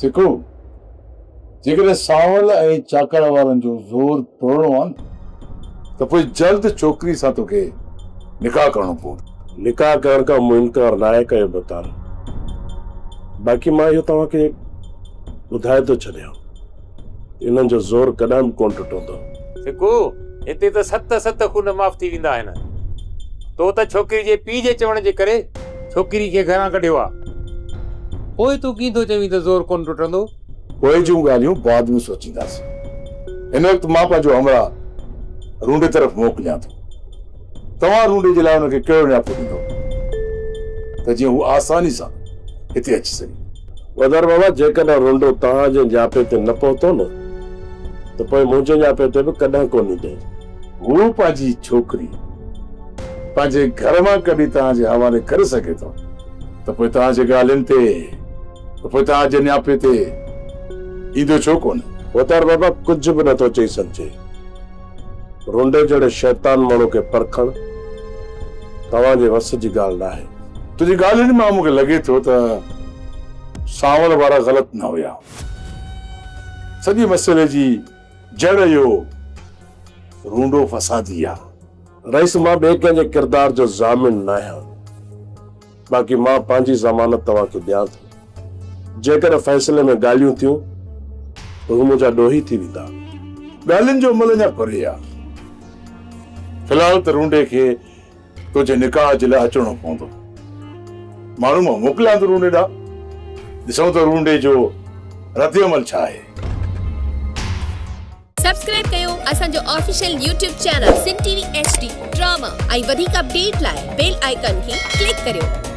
सिखो जेकॾहिं सावल ऐं चाकर वारनि जो ज़ोर तोड़णो आहे त पोइ जल्द छोकिरी सां तोखे निकाह करणो पवंदो। निकाह करण खां मूं इनकार नाहे कयो बतार। बाक़ी मां इहो तव्हांखे ॿुधाए थो छॾियां, इन्हनि जो ज़ोर कॾहिं बि कोन टुटंदो। सिको हिते त 7 खून माफ़ थी वेंदा आहिनि। तो त छोकिरी जे पीउ जे चवण जे करे छोकिरी खे घरां कढियो आहे, पोइ तूं कीअं थो चवीं त ज़ोर कोन टुटंदो? पोइ जूं ॻाल्हियूं बाद में सोचींदासीं। हिन वक़्तु मां पंहिंजो हमरा रूंडे तरफ़ मोकिलियां थो। तव्हां रूंडे जे लाइ हुनखे कहिड़ो नियापो ॾींदो त जीअं हू आसानी सां हिते अची सघे? वदार बाबा, जेकॾहिं रूंडो तव्हांजे न्यापे ते न पहुतो न त पोइ मुंहिंजे न्यापे ते बि कॾहिं कोन ईंदे। हू पंहिंजी छोकिरी पंहिंजे घर मां कॾहिं तव्हांजे हवाले करे सघे थो त पोइ तव्हांजे ॻाल्हियुनि ते त पोइ तव्हांजे न्यापे ते ईंदो छो कोन? वदार बाबा, कुझु बि नथो चई सघिजे। रूंडे जहिड़े शैतान माण्हू खे परखण तव्हांजे वस जी ॻाल्हि न आहे। तुंहिंजी ॻाल्हियुनि मां मूंखे लॻे थो त सावल वारा ग़लति न हुया। सॼे मसइले जी जड़ इहो रूंडो फसादी आहे। रईस, मां ॿिए कंहिंजे किरदार जो ज़ामिन न आहियां। बाक़ी मां पंहिंजी ज़मानत तव्हांखे ॾियां थो। जेकॾहिं फ़ैसिले में ॻाल्हियूं थियूं त हू मुंहिंजा ॾोही थी वेंदा। ॻाल्हियुनि जो अमल अञा परे आहे। फिलहाल त रूंडे खे तुंहिंजे निकाह जे लाइ अचणो पवंदो। माण्हू मां मोकिलियां थो रूंडे ॾांहुं, ॾिसूं त रूंडे जो रद्द अमल छा आहे। सब्सक्राइब कयो असांजो official YouTube channel Sindh TV HD drama ऐं वधीक अपडेट लाइ बेल आइकन खे क्लिक करियो।